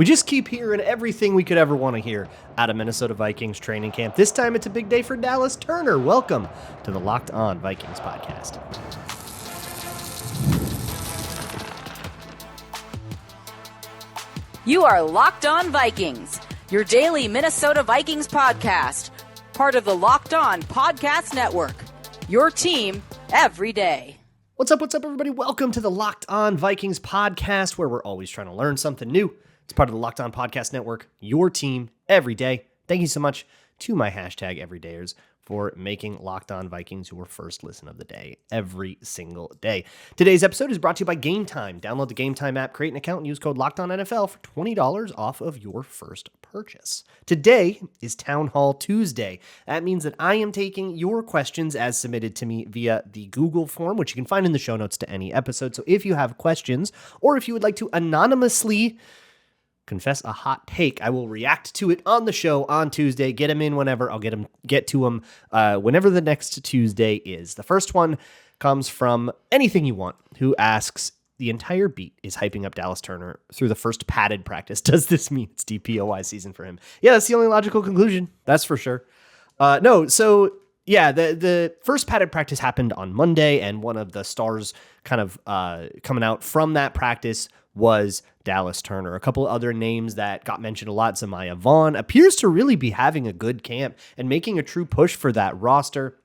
We just keep hearing everything we could ever want to hear out of Minnesota Vikings training camp. This time it's a big day for Dallas Turner. Welcome to the Locked On Vikings podcast. You are Locked On Vikings, your daily Minnesota Vikings podcast, part of the Locked On Podcast Network, your team every day. What's up, everybody? Welcome to the Locked On Vikings podcast, where we're always trying to learn something new. It's part of the Locked On Podcast Network, your team every day. Thank you so much to my hashtag everydayers for making Locked On Vikings your first listen of the day every single day. Today's episode is brought to you by Gametime. Download the Gametime app, create an account, and use code LOCKEDONNFL for $20 off of your first purchase. Today is Townhall Tuesday. That means that I am taking your questions as submitted to me via the Google form, which you can find in the show notes to any episode. So if you have questions, or if you would like to anonymously confess a hot take, I will react to it on the show on Tuesday. Get them in whenever. I'll get to them whenever the next Tuesday is. The first one comes from Anything You Want, who asks, the entire beat is hyping up Dallas Turner through the first padded practice. Does this mean it's DPOY season for him? Yeah, that's the only logical conclusion. That's for sure. The first padded practice happened on Monday, and one of the stars kind of coming out from that practice was Dallas Turner. A couple other names that got mentioned a lot, Zamaya Vaughn appears to really be having a good camp and making a true push for that roster.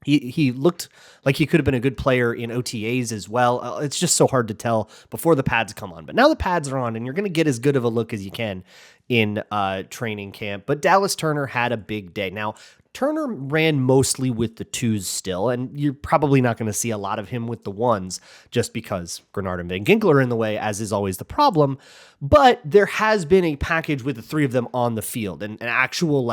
He looked like he could have been a good player in OTAs as well. It's just so hard to tell before the pads come on. But now the pads are on, and you're going to get as good of a look as you can in training camp. But Dallas Turner had a big day. Now, Turner ran mostly with the twos still, and you're probably not going to see a lot of him with the ones just because Grenard and Van Ginkel are in the way, as is always the problem. But there has been a package with the three of them on the field, and an actual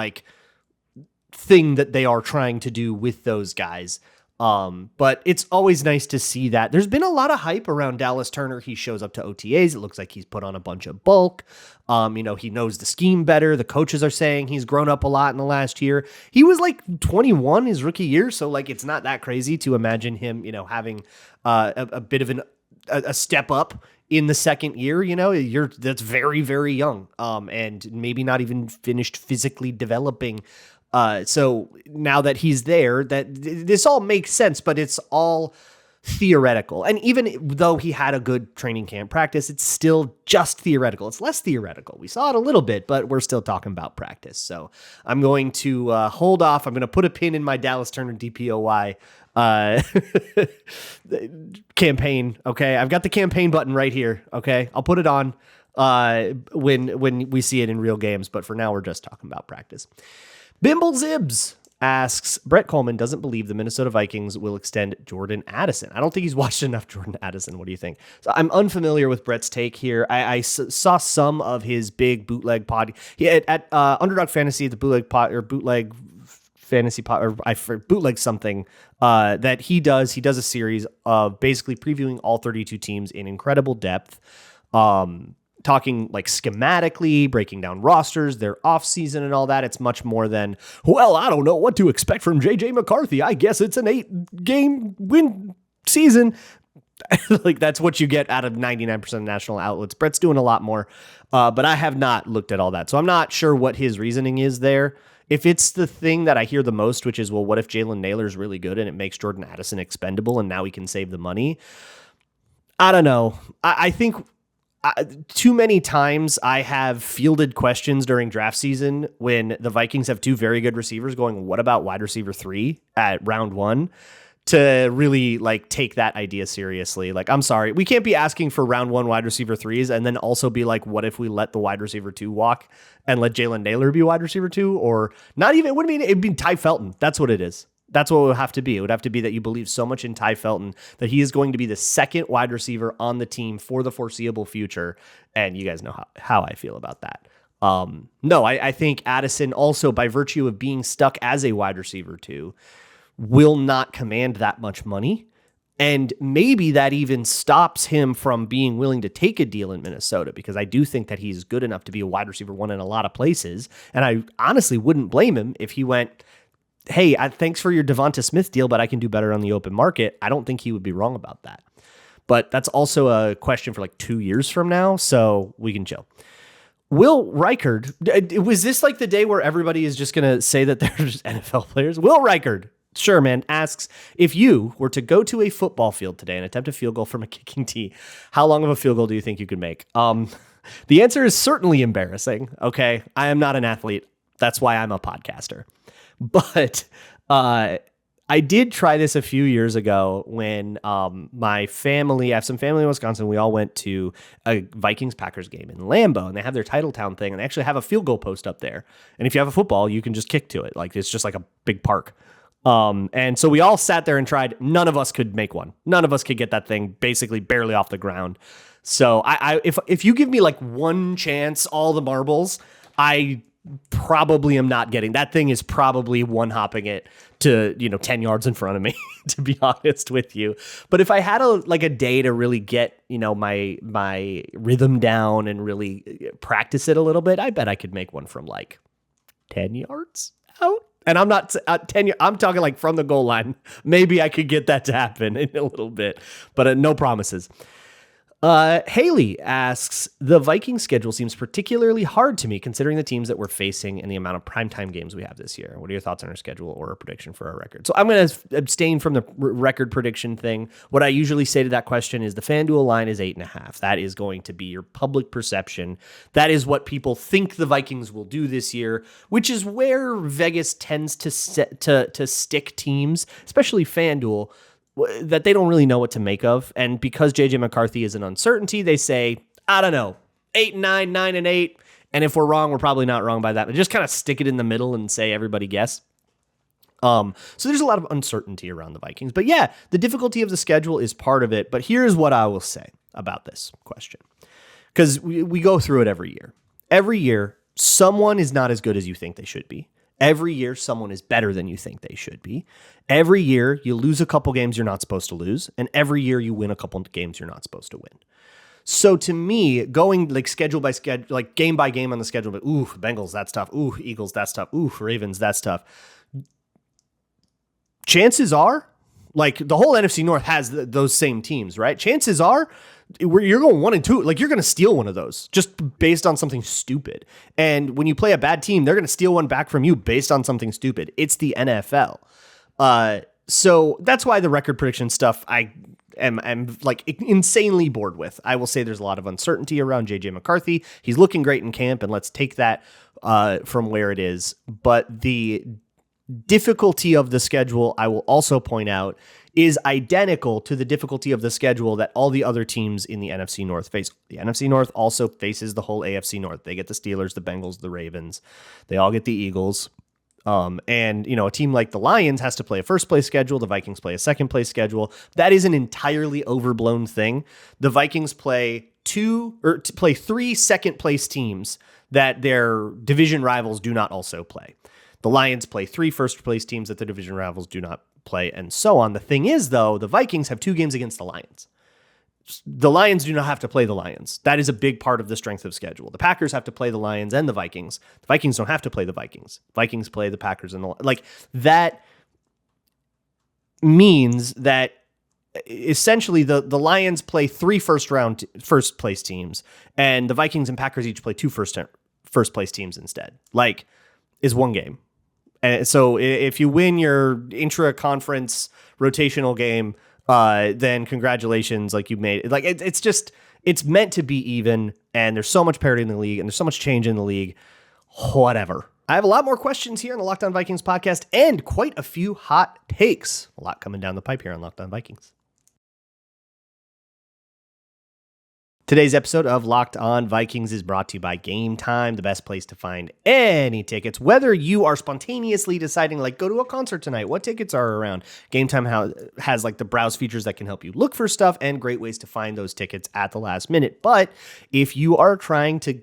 thing that they are trying to do with those guys. But it's always nice to see that. There's been a lot of hype around Dallas Turner. He shows up to OTAs. It looks like he's put on a bunch of bulk. He knows the scheme better. The coaches are saying he's grown up a lot in the last year. He was 21 his rookie year. So it's not that crazy to imagine him, having a bit of a step up in the second year. That's very, very young. And maybe not even finished physically developing. So now that he's there, that this all makes sense, but it's all theoretical. And even though he had a good training camp practice, it's still just theoretical. It's less theoretical. We saw it a little bit, but we're still talking about practice. So I'm going to hold off. I'm going to put a pin in my Dallas Turner DPOY campaign. Okay. I've got the campaign button right here. Okay. I'll put it on when we see it in real games. But for now, we're just talking about practice. Bimble Zibs asks, Brett Coleman doesn't believe the Minnesota Vikings will extend Jordan Addison. I don't think he's watched enough Jordan Addison. What do you think? So I'm unfamiliar with Brett's take here. I saw some of his big bootleg pod. At Underdog Fantasy, the bootleg fantasy pod, or bootleg something that he does. He does a series of basically previewing all 32 teams in incredible depth. Talking schematically, breaking down rosters, their offseason and all that. It's much more than, I don't know what to expect from JJ McCarthy. I guess it's an 8-game win season. That's what you get out of 99% of national outlets. Brett's doing a lot more, but I have not looked at all that. So I'm not sure what his reasoning is there. If it's the thing that I hear the most, which is, what if Jalen Naylor's really good and it makes Jordan Addison expendable and now he can save the money? I don't know. I think too many times I have fielded questions during draft season when the Vikings have two very good receivers going, what about wide receiver 3 at round 1, to really take that idea seriously. I'm sorry, we can't be asking for round 1 wide receiver 3s and then also be what if we let the wide receiver 2 walk and let Jalen Naylor be wide receiver 2, or not even, it'd be Ty Felton. That's what it is. That's what it would have to be. It would have to be that you believe so much in Ty Felton that he is going to be the second wide receiver on the team for the foreseeable future. And you guys know how I feel about that. I think Addison also, by virtue of being stuck as a wide receiver 2, will not command that much money. And maybe that even stops him from being willing to take a deal in Minnesota, because I do think that he's good enough to be a wide receiver 1 in a lot of places. And I honestly wouldn't blame him if he went, hey, thanks for your Devonta Smith deal, but I can do better on the open market. I don't think he would be wrong about that. But that's also a question for 2 years from now, so we can chill. Will Reichard, was this like the day where everybody is just going to say that they're just NFL players? Will Reichard, sure, man, asks, if you were to go to a football field today and attempt a field goal from a kicking tee, how long of a field goal do you think you could make? The answer is certainly embarrassing, okay? I am not an athlete. That's why I'm a podcaster. But I did try this a few years ago when my family, I have some family in Wisconsin, we all went to a Vikings-Packers game in Lambeau, and they have their Titletown thing, and they actually have a field goal post up there. And if you have a football, you can just kick to it. Like, it's just like a big park. And so we all sat there and tried. None of us could make one. None of us could get that thing basically barely off the ground. So if you give me like one chance, all the marbles, I probably am not getting. That thing is probably one hopping it to 10 yards in front of me, to be honest with you. But if I had a day to really get my rhythm down and really practice it a little bit, I bet I could make one from like 10 yards out. And I'm not 10. I'm talking like from the goal line. Maybe I could get that to happen in a little bit, but no promises. Haley asks, the Vikings schedule seems particularly hard to me considering the teams that we're facing and the amount of primetime games we have this year. What are your thoughts on our schedule or a prediction for our record? So I'm going to abstain from the record prediction thing. What I usually say to that question is the FanDuel line is 8.5. That is going to be your public perception. That is what people think the Vikings will do this year, which is where Vegas tends to stick teams, especially FanDuel, that they don't really know what to make of. And because JJ McCarthy is an uncertainty, they say, I don't know, 8-9, 9-8. And if we're wrong, we're probably not wrong by that. But just kind of stick it in the middle and say everybody guess. So there's a lot of uncertainty around the Vikings. But yeah, the difficulty of the schedule is part of it. But here's what I will say about this question. Because we go through it every year. Every year, someone is not as good as you think they should be. Every year, someone is better than you think they should be. Every year, you lose a couple games you're not supposed to lose. And every year, you win a couple games you're not supposed to win. So to me, going like schedule by schedule, like game by game on the schedule, but ooh, Bengals, that's tough. Ooh, Eagles, that's tough. Ooh, Ravens, that's tough. Chances are, like the whole NFC North has those same teams, right? Chances are, you're going 1-2, like you're going to steal one of those just based on something stupid. And when you play a bad team, they're going to steal one back from you based on something stupid. It's the NFL. So that's why the record prediction stuff I'm like insanely bored with. I will say there's a lot of uncertainty around JJ McCarthy. He's looking great in camp, and let's take that from where it is. But the difficulty of the schedule, I will also point out, is identical to the difficulty of the schedule that all the other teams in the NFC North face. The NFC North also faces the whole AFC North. They get the Steelers, the Bengals, the Ravens. They all get the Eagles. And a team like the Lions has to play a first place schedule. The Vikings play a second place schedule. That is an entirely overblown thing. The Vikings play three second place teams that their division rivals do not also play. The Lions play 3 first place teams that the division rivals do not play, and so on. The thing is, though, the Vikings have 2 games against the Lions. The Lions do not have to play the Lions. That is a big part of the strength of schedule. The Packers have to play the Lions and the Vikings. The Vikings don't have to play the Vikings. Vikings play the Packers and that means that essentially the Lions play 3 first place teams, and the Vikings and Packers each play 2 first place teams instead. Is 1 game. And so if you win your intra-conference rotational game, then congratulations, you made it. It's meant to be even, and there's so much parity in the league, and there's so much change in the league. Whatever. I have a lot more questions here on the Locked On Vikings podcast, and quite a few hot takes. A lot coming down the pipe here on Locked On Vikings. Today's episode of Locked On Vikings is brought to you by Gametime, the best place to find any tickets. Whether you are spontaneously deciding, go to a concert tonight, what tickets are around? Gametime has the browse features that can help you look for stuff and great ways to find those tickets at the last minute. But if you are trying to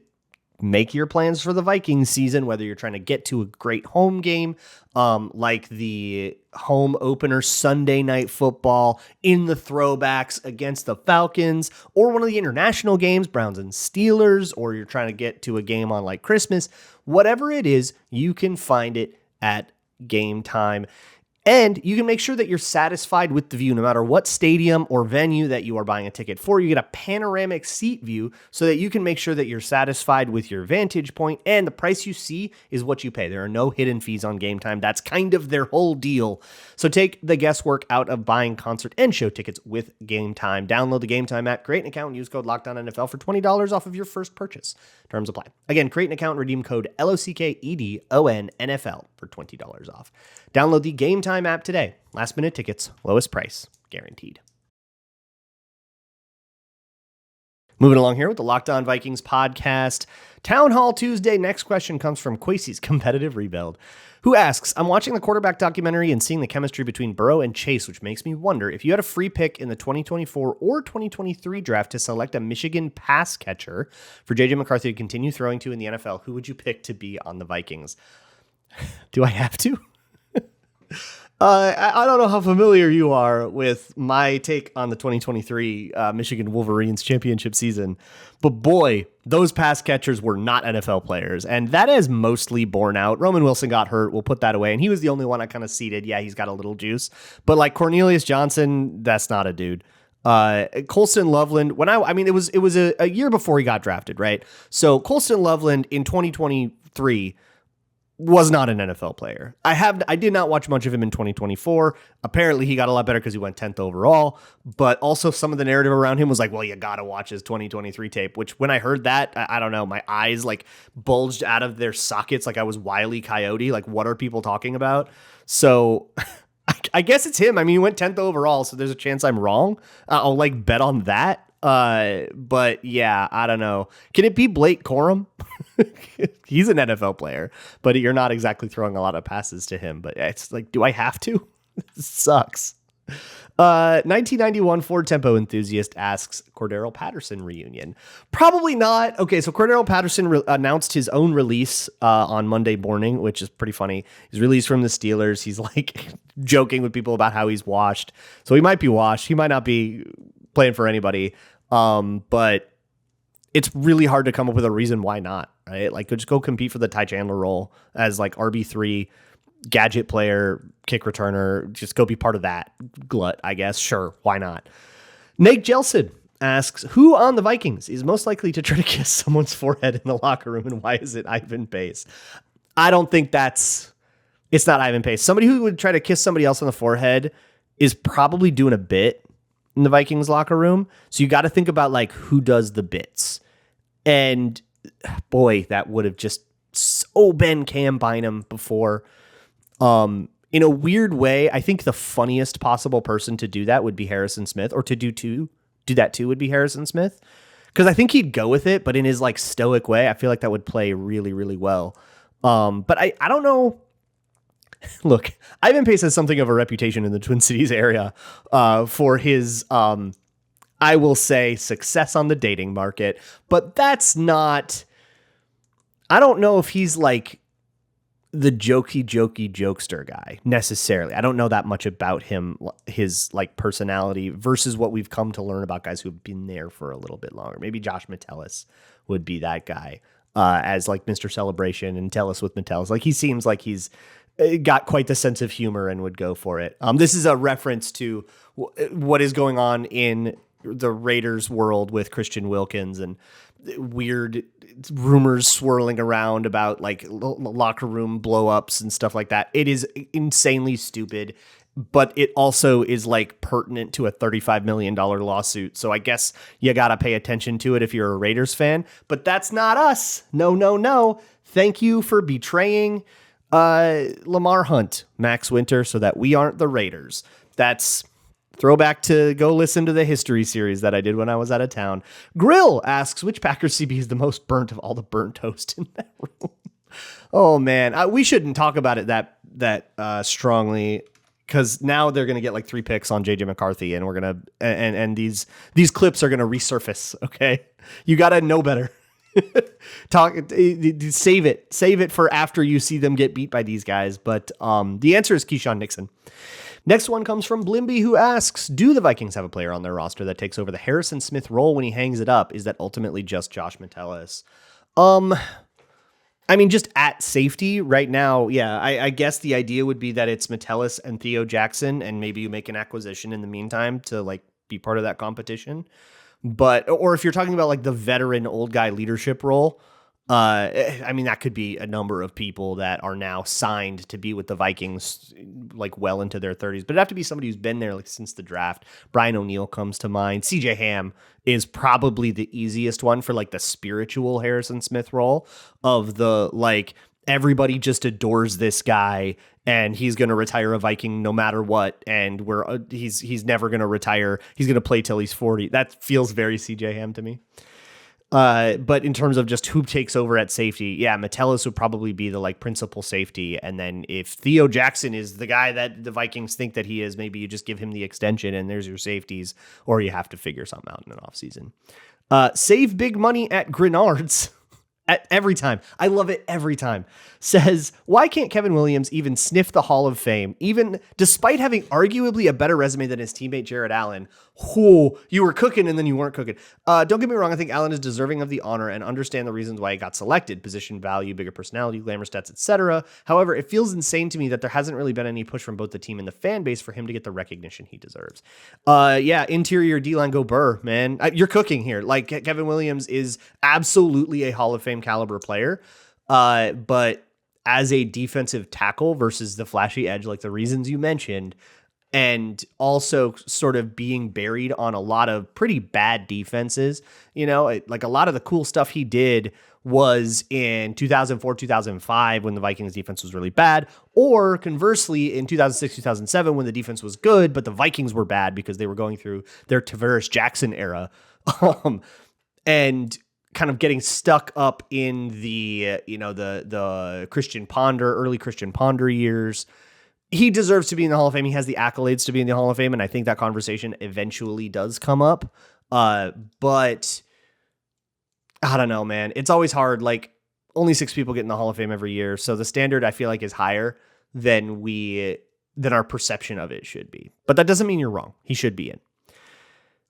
make your plans for the Vikings season, whether you're trying to get to a great home game, like the home opener Sunday Night Football in the throwbacks against the Falcons, or one of the international games, Browns and Steelers, or you're trying to get to a game on Christmas, whatever it is, you can find it at Gametime. And you can make sure that you're satisfied with the view no matter what stadium or venue that you are buying a ticket for. You get a panoramic seat view so that you can make sure that you're satisfied with your vantage point, and the price you see is what you pay. There are no hidden fees on Gametime. That's kind of their whole deal. So take the guesswork out of buying concert and show tickets with Gametime. Download the Gametime app, create an account, and use code LOCKEDONNFL for $20 off of your first purchase. Terms apply. Again, create an account and redeem code LOCKEDONNFL for $20 off. Download the Gametime app today. Last minute tickets, lowest price, guaranteed. Moving along here with the Locked On Vikings podcast. Townhall Tuesday. Next question comes from Quasey's Competitive Rebuild, who asks, I'm watching the quarterback documentary and seeing the chemistry between Burrow and Chase, which makes me wonder if you had a free pick in the 2024 or 2023 draft to select a Michigan pass catcher for J.J. McCarthy to continue throwing to in the NFL, who would you pick to be on the Vikings? Do I have to? I don't know how familiar you are with my take on the 2023 Michigan Wolverines championship season, but boy, those pass catchers were not NFL players, and that is mostly borne out. Roman Wilson got hurt. We'll put that away, and he was the only one I kind of seeded. Yeah, he's got a little juice, but like Cornelius Johnson, that's not a dude. Colston Loveland, it was a year before he got drafted, right? So Colston Loveland in 2023 was not an NFL player. I did not watch much of him in 2024. Apparently he got a lot better because he went 10th overall, but also some of the narrative around him was like, well, you got to watch his 2023 tape, which when I heard that, I don't know, my eyes like bulged out of their sockets like I was Wile E. Coyote. Like, what are people talking about? So I guess it's him. I mean, he went 10th overall, so there's a chance I'm wrong. I'll like bet on that. But yeah, I don't know. Can it be Blake Corum? He's an NFL player, but you're not exactly throwing a lot of passes to him. But it's like, do I have to? This sucks. 1991 Ford Tempo enthusiast asks, Cordero Patterson reunion? Probably not. Okay, so Cordero Patterson announced his own release on Monday morning, which is pretty funny. He's released from the Steelers. He's like joking with people about how he's washed. So he might be washed. He might not be playing for anybody. But it's really hard to come up with a reason why not, right? Like, just go compete for the Ty Chandler role as like RB3, gadget player, kick returner. Just go be part of that glut, I guess. Sure, why not? Nate Jelson asks, who on the Vikings is most likely to try to kiss someone's forehead in the locker room, and why is it Ivan Pace? I don't think it's not Ivan Pace. Somebody who would try to kiss somebody else on the forehead is probably doing a bit in the Vikings locker room. So you got to think about like who does the bits. And boy, that would have just so been Cam Bynum before. In a weird way, I think the funniest possible person to do that would be Harrison Smith, or to do that too would be Harrison Smith. Because I think he'd go with it, but in his like stoic way, I feel like that would play really, really well. But I don't know. Look, Ivan Pace has something of a reputation in the Twin Cities area for his, I will say, success on the dating market. But that's not, I don't know if he's like the jokey jokester guy necessarily. I don't know that much about him, his like personality versus what we've come to learn about guys who've been there for a little bit longer. Maybe Josh Metellus would be that guy as like Mr. Celebration and Tell Us with Metellus. Like, he seems like he's got quite the sense of humor and would go for it. This is a reference to what is going on in the Raiders world with Christian Wilkins and weird rumors swirling around about like locker room blow-ups and stuff like that. It is insanely stupid, but it also is like pertinent to a $35 million lawsuit. So I guess you got to pay attention to it if you're a Raiders fan, but that's not us. No. Thank you for betraying Lamar Hunt, Max Winter, so that we aren't the Raiders. That's throwback to go listen to the history series that I did when I was out of town. Grill asks, which Packers CB is the most burnt of all the burnt toast in that room? Oh man, we shouldn't talk about it that strongly, because now they're going to get like 3 picks on JJ McCarthy, and we're going to, and these clips are going to resurface. Okay. You got to know better. Save it for after you see them get beat by these guys. But the answer is Keyshawn Nixon. Next one comes from Blimby, who asks, do the Vikings have a player on their roster that takes over the Harrison Smith role when he hangs it up? Is that ultimately just Josh Metellus? I mean, just at safety right now, yeah, I guess the idea would be that it's Metellus and Theo Jackson, and maybe you make an acquisition in the meantime to like be part of that competition. But, or if you're talking about like the veteran old guy leadership role, I mean, that could be a number of people that are now signed to be with the Vikings, like well into their 30s. But it'd have to be somebody who's been there like since the draft. Brian O'Neill comes to mind. CJ Ham is probably the easiest one for like the spiritual Harrison Smith role of the like everybody just adores this guy and he's going to retire a Viking no matter what. And he's never going to retire. He's going to play till he's 40. That feels very CJ Ham to me. But in terms of just who takes over at safety, yeah, Metellus would probably be the like principal safety. And then if Theo Jackson is the guy that the Vikings think that he is, maybe you just give him the extension and there's your safeties, or you have to figure something out in an offseason. Save big money at Grenard's. At every time. I love it every time. Says, why can't Kevin Williams even sniff the Hall of Fame, even despite having arguably a better resume than his teammate Jared Allen? Who you were cooking and then you weren't cooking. Don't get me wrong. I think Allen is deserving of the honor and understand the reasons why he got selected: position value, bigger personality, glamour stats, etc. However, it feels insane to me that there hasn't really been any push from both the team and the fan base for him to get the recognition he deserves. Yeah, interior D-line go Burr, man. You're cooking here. Like Kevin Williams is absolutely a Hall of Fame caliber player. But as a defensive tackle versus the flashy edge, like the reasons you mentioned, and also sort of being buried on a lot of pretty bad defenses, you know, like a lot of the cool stuff he did was in 2004, 2005 when the Vikings defense was really bad, or conversely in 2006, 2007 when the defense was good, but the Vikings were bad because they were going through their Tavares Jackson era. And kind of getting stuck up in the, you know, the Christian Ponder, early Christian Ponder years. He deserves to be in the Hall of Fame. He has the accolades to be in the Hall of Fame, and I think that conversation eventually does come up. But I don't know, man. It's always hard. Like, only 6 people get in the Hall of Fame every year, so the standard I feel like is higher than our perception of it should be. But that doesn't mean you're wrong. He should be in.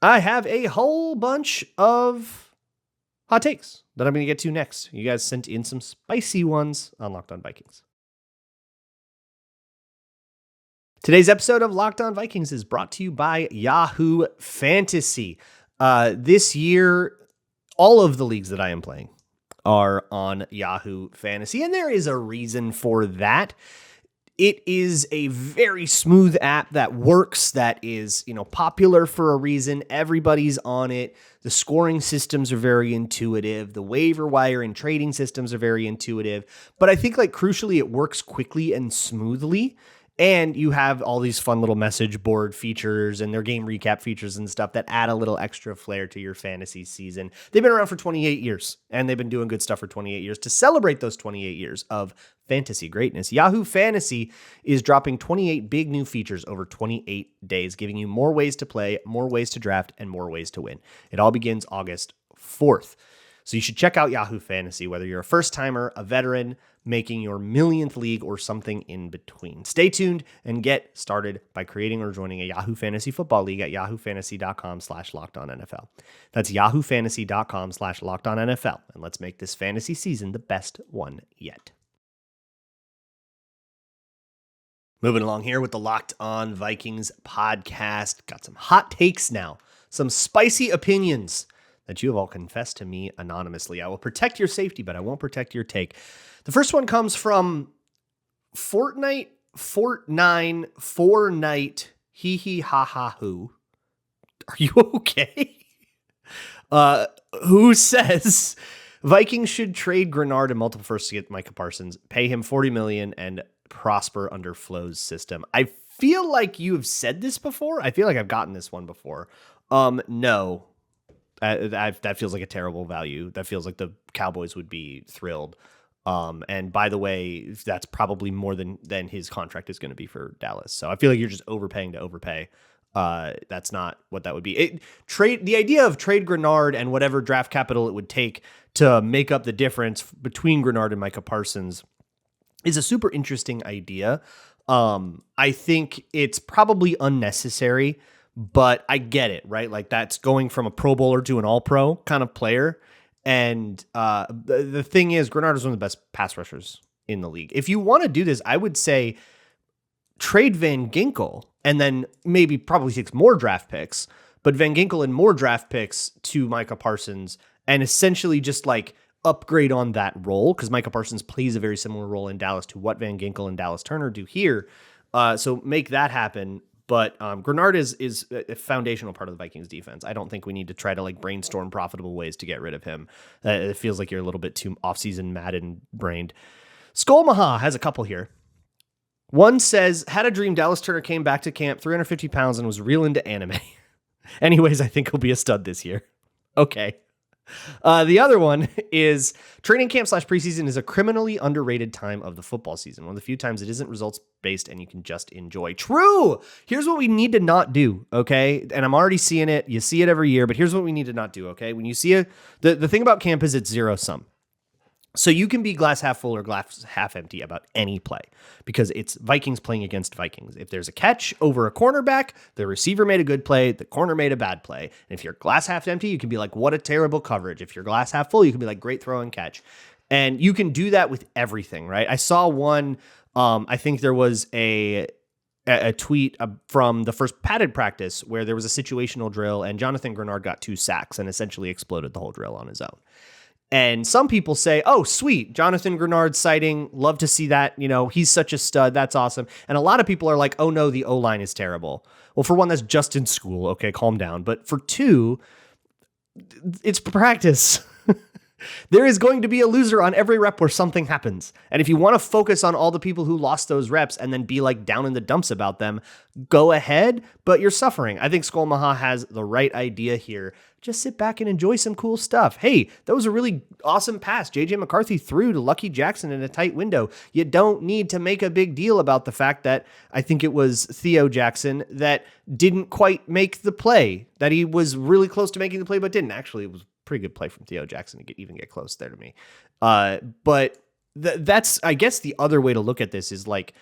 I have a whole bunch of hot takes that I'm going to get to next. You guys sent in some spicy ones on Locked On Vikings. Today's episode of Locked On Vikings is brought to you by Yahoo Fantasy. This year, all of the leagues that I am playing are on Yahoo Fantasy, and there is a reason for that. It is a very smooth app that works, that is, you know, popular for a reason. Everybody's on it. The scoring systems are very intuitive. The waiver wire and trading systems are very intuitive. But I think, like, crucially, it works quickly and smoothly. And you have all these fun little message board features and their game recap features and stuff that add a little extra flair to your fantasy season. They've been around for 28 years, and they've been doing good stuff for 28 years. To celebrate those 28 years of fantasy greatness, Yahoo Fantasy is dropping 28 big new features over 28 days, giving you more ways to play, more ways to draft, and more ways to win. It all begins August 4th. So you should check out Yahoo Fantasy, whether you're a first-timer, a veteran, making your millionth league, or something in between. Stay tuned and get started by creating or joining a Yahoo Fantasy football league at yahoofantasy.com/lockedonnfl. That's yahoofantasy.com/lockedonnfl. And let's make this fantasy season the best one yet. Moving along here with the Locked On Vikings podcast. Got some hot takes now, some spicy opinions that you have all confessed to me anonymously. I will protect your safety, but I won't protect your take. The first one comes from Fortnite, hee hee ha ha who. Are you okay? Who says Vikings should trade Grenard and multiple firsts to get Micah Parsons, pay him $40 million, and prosper under Flo's system. I feel like you have said this before. I feel like I've gotten this one before. No. That feels like a terrible value. That feels like the Cowboys would be thrilled. And by the way, that's probably more than his contract is going to be for Dallas. So I feel like you're just overpaying to overpay. That's not what that would be. The idea of trade Grenard and whatever draft capital it would take to make up the difference between Grenard and Micah Parsons is a super interesting idea. I think it's probably unnecessary, but I get it, right? Like, that's going from a Pro Bowler to an All-Pro kind of player. And the thing is, Grenard is one of the best pass rushers in the league. If you want to do this, I would say trade Van Ginkel and then maybe probably 6 more draft picks, but Van Ginkel and more draft picks to Micah Parsons and essentially just like upgrade on that role, because Micah Parsons plays a very similar role in Dallas to what Van Ginkel and Dallas Turner do here. So make that happen. But Grenard is a foundational part of the Vikings defense. I don't think we need to try to like brainstorm profitable ways to get rid of him. It feels like you're a little bit too offseason Madden brained. Skullmaha has a couple here. One says, had a dream Dallas Turner came back to camp 350 pounds and was real into anime. Anyways, I think he'll be a stud this year. Okay. The other one is training camp / preseason is a criminally underrated time of the football season. One of the few times it isn't results based and you can just enjoy. True. Here's what we need to not do. Okay. And I'm already seeing it. You see it every year, but here's what we need to not do. Okay. When you see the thing about camp is it's zero sum. So you can be glass half full or glass half empty about any play because it's Vikings playing against Vikings. If there's a catch over a cornerback, the receiver made a good play, the corner made a bad play. And if you're glass half empty, you can be like, what a terrible coverage. If you're glass half full, you can be like, great throw and catch. And you can do that with everything, right? I saw one, I think there was a tweet from the first padded practice where there was a situational drill and Jonathan Grenard got 2 sacks and essentially exploded the whole drill on his own. And some people say, oh, sweet, Jonathan Grenard sighting. Love to see that. You know, he's such a stud. That's awesome. And a lot of people are like, oh, no, the O-line is terrible. Well, for one, that's just in school. Okay, calm down. But for two, it's practice. There is going to be a loser on every rep where something happens. And if you want to focus on all the people who lost those reps and then be like down in the dumps about them, go ahead, but you're suffering. I think Skullmaha has the right idea here. Just sit back and enjoy some cool stuff. Hey, that was a really awesome pass JJ McCarthy threw to Lucky Jackson in a tight window. You don't need to make a big deal about the fact that I think it was Theo Jackson that didn't quite make the play, that he was really close to making the play, but didn't. Actually, it was pretty good play from Theo Jackson to even get close there to me. But that's, I guess the other way to look at this is like,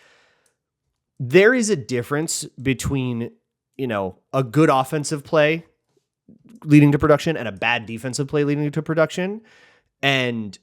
there is a difference between, you know, a good offensive play leading to production and a bad defensive play leading to production. And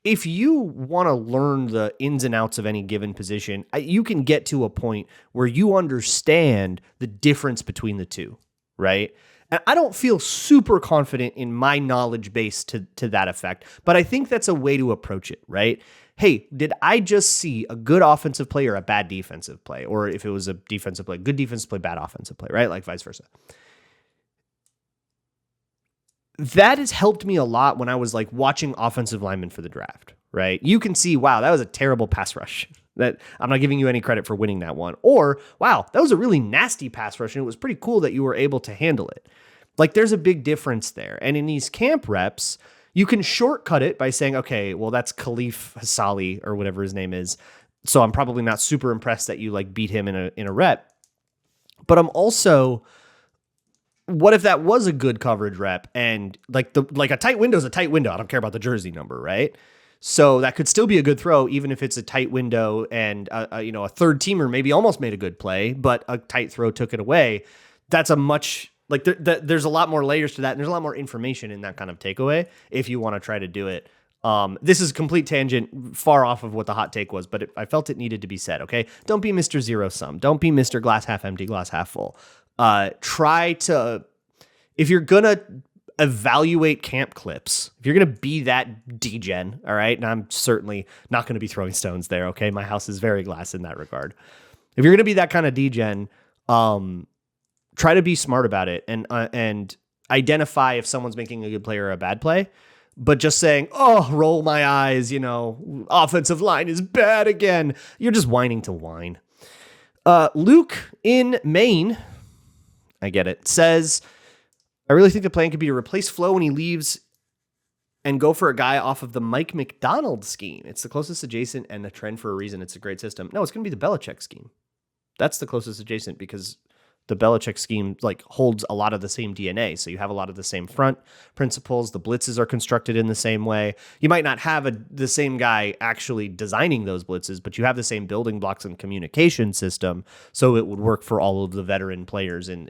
if you want to learn the ins and outs of any given position, you can get to a point where you understand the difference between the two, right? And I don't feel super confident in my knowledge base to that effect, but I think that's a way to approach it, right? Hey, did I just see a good offensive play or a bad defensive play? Or if it was a defensive play, good defensive play, bad offensive play, right? Like vice versa. That has helped me a lot when I was like watching offensive linemen for the draft, right? You can see, wow, that was a terrible pass rush. That I'm not giving you any credit for winning that one. Or, wow, that was a really nasty pass rush, and it was pretty cool that you were able to handle it. Like, there's a big difference there. And in these camp reps, you can shortcut it by saying, okay, well, that's Khalif Hassali or whatever his name is. So I'm probably not super impressed that you like beat him in a rep. But I'm also, what if that was a good coverage rep and like a tight window is a tight window. I don't care about the jersey number, right? So that could still be a good throw, even if it's a tight window and a third teamer maybe almost made a good play, but a tight throw took it away. That's a much like there's a lot more layers to that, and there's a lot more information in that kind of takeaway if you want to try to do it. This is a complete tangent, far off of what the hot take was, but I felt it needed to be said. Okay, don't be Mr. Zero Sum. Don't be Mr. Glass half empty, glass half full. Try to, if you're gonna evaluate camp clips, if you're going to be that degen, all right, and I'm certainly not going to be throwing stones there, okay? My house is very glass in that regard. If you're going to be that kind of degen, try to be smart about it and identify if someone's making a good play or a bad play, but just saying, oh, roll my eyes, offensive line is bad again. You're just whining to whine. Luke in Maine, I get it, says, I really think the plan could be to replace Flo when he leaves and go for a guy off of the Mike McDonald scheme. It's the closest adjacent and a trend for a reason. It's a great system. No, it's going to be the Belichick scheme. That's the closest adjacent because the Belichick scheme holds a lot of the same DNA. So you have a lot of the same front principles. The blitzes are constructed in the same way. You might not have the same guy actually designing those blitzes, but you have the same building blocks and communication system. So it would work for all of the veteran players in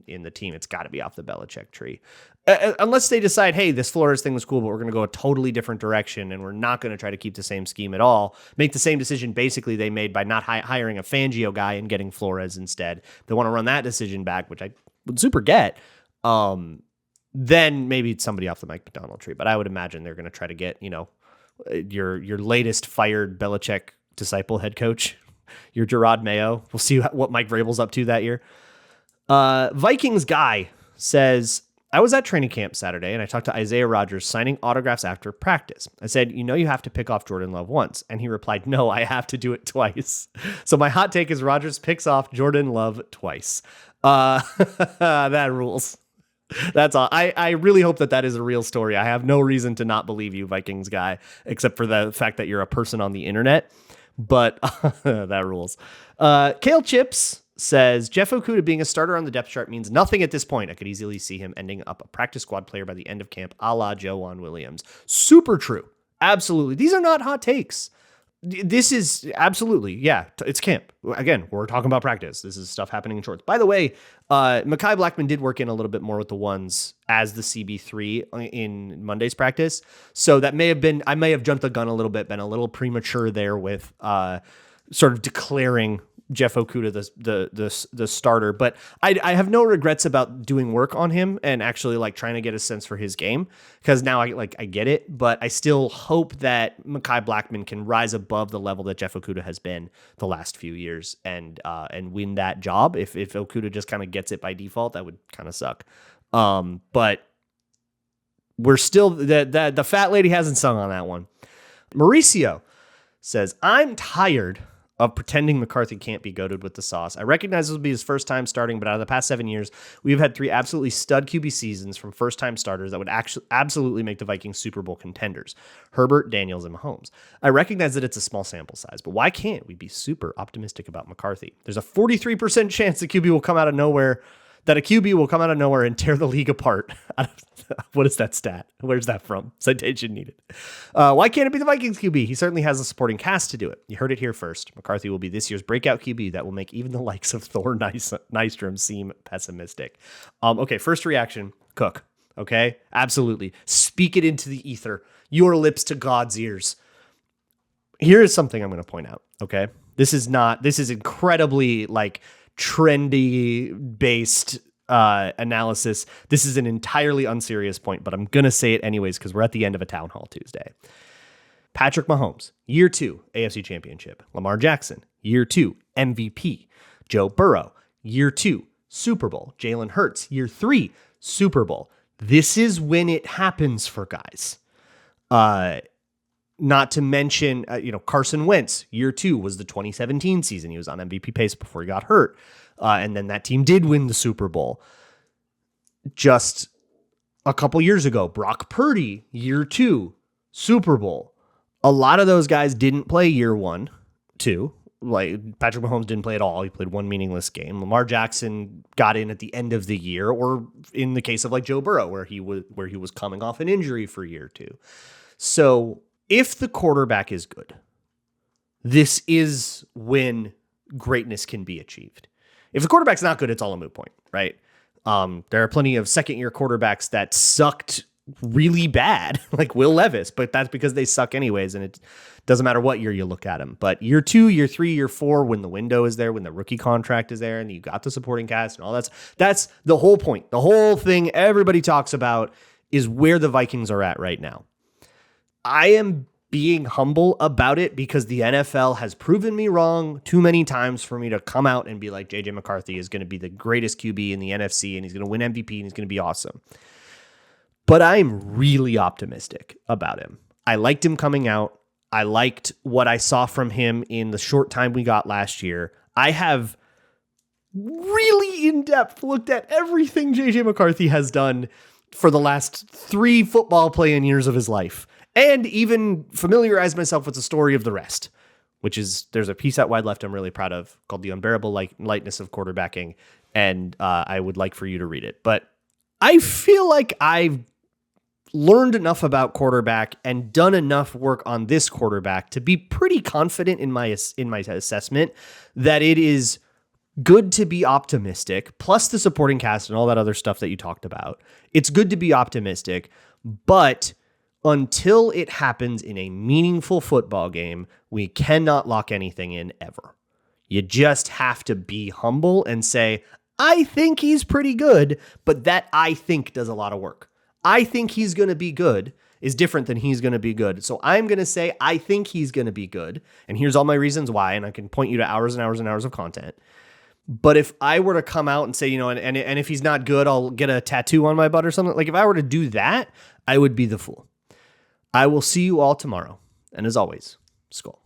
the team. It's got to be off the Belichick tree. Unless they decide, hey, this Flores thing was cool, but we're going to go a totally different direction, and we're not going to try to keep the same scheme at all. Make the same decision basically they made by not hiring a Fangio guy and getting Flores instead. They want to run that decision back, which I would super get. Then maybe it's somebody off the Mike McDonald tree. But I would imagine they're going to try to get, your latest fired Belichick disciple head coach, your Gerard Mayo. We'll see what Mike Vrabel's up to that year. Vikings guy says, I was at training camp Saturday and I talked to Isaiah Rodgers signing autographs after practice. I said, you have to pick off Jordan Love once. And he replied, no, I have to do it twice. So my hot take is Rodgers picks off Jordan Love twice. That rules. That's all. I really hope that is a real story. I have no reason to not believe you, Vikings guy, except for the fact that you're a person on the internet. But that rules. Kale Chips says, Jeff Okudah being a starter on the depth chart means nothing at this point. I could easily see him ending up a practice squad player by the end of camp, a la Joejuan Williams. Super true. Absolutely. These are not hot takes. This is absolutely, yeah, it's camp. Again, we're talking about practice. This is stuff happening in shorts. By the way, Mekhi Blackmon did work in a little bit more with the ones as the CB3 in Monday's practice. So that I may have jumped the gun a little bit, been a little premature there with sort of declaring Jeff Okudah the starter, but I have no regrets about doing work on him and actually like trying to get a sense for his game, because now I get it, but I still hope that Mekhi Blackmon can rise above the level that Jeff Okudah has been the last few years and win that job. If Okudah just kind of gets it by default, that would kind of suck. But we're still the fat lady hasn't sung on that one. Mauricio says, I'm tired of pretending McCarthy can't be goated with the sauce. I recognize this will be his first time starting, but out of the past 7 years, we've had 3 absolutely stud QB seasons from first-time starters that would actually absolutely make the Vikings Super Bowl contenders. Herbert, Daniels, and Mahomes. I recognize that it's a small sample size, but why can't we be super optimistic about McCarthy? There's a 43% chance the QB will come out of nowhere, that a QB will come out of nowhere and tear the league apart. What is that stat? Where's that from? Citation needed. Why can't it be the Vikings QB? He certainly has a supporting cast to do it. You heard it here first. McCarthy will be this year's breakout QB that will make even the likes of Thor Nystrom seem pessimistic. Okay, first reaction, Cook. Okay, absolutely. Speak it into the ether. Your lips to God's ears. Here is something I'm going to point out. Okay, this is incredibly trendy based analysis. This is an entirely unserious point, but I'm going to say it anyways because we're at the end of a Townhall Tuesday. Patrick Mahomes, year 2, AFC Championship. Lamar Jackson, year 2, MVP. Joe Burrow, year 2, Super Bowl. Jalen Hurts, year 3, Super Bowl. This is when it happens for guys. Not to mention, Carson Wentz, year 2 was the 2017 season. He was on MVP pace before he got hurt. And then that team did win the Super Bowl. Just a couple years ago, Brock Purdy, year 2, Super Bowl. A lot of those guys didn't play year 1, 2. Like Patrick Mahomes didn't play at all. He played one meaningless game. Lamar Jackson got in at the end of the year, or in the case of Joe Burrow, where he was coming off an injury for year 2. So if the quarterback is good, this is when greatness can be achieved. If the quarterback's not good, it's all a moot point, right? There are plenty of second-year quarterbacks that sucked really bad, like Will Levis, but that's because they suck anyways, and it doesn't matter what year you look at them. But year 2, year 3, year 4, when the window is there, when the rookie contract is there, and you got the supporting cast and all that's the whole point. The whole thing everybody talks about is where the Vikings are at right now. I am being humble about it because the NFL has proven me wrong too many times for me to come out and be like, JJ McCarthy is going to be the greatest QB in the NFC and he's going to win MVP and he's going to be awesome. But I'm really optimistic about him. I liked him coming out. I liked what I saw from him in the short time we got last year. I have really in-depth looked at everything JJ McCarthy has done for the last 3 football playing years of his life. And even familiarize myself with the story of the rest, which is, there's a piece at Wide Left I'm really proud of called The Unbearable Lightness of Quarterbacking, and I would like for you to read it. But I feel like I've learned enough about quarterback and done enough work on this quarterback to be pretty confident in my assessment that it is good to be optimistic, plus the supporting cast and all that other stuff that you talked about. It's good to be optimistic, but until it happens in a meaningful football game, we cannot lock anything in ever. You just have to be humble and say, I think he's pretty good, but that I think does a lot of work. I think he's going to be good is different than he's going to be good. So I'm going to say, I think he's going to be good. And here's all my reasons why. And I can point you to hours and hours and hours of content. But if I were to come out and say, and if he's not good, I'll get a tattoo on my butt or something. Like if I were to do that, I would be the fool. I will see you all tomorrow. And as always, Skol.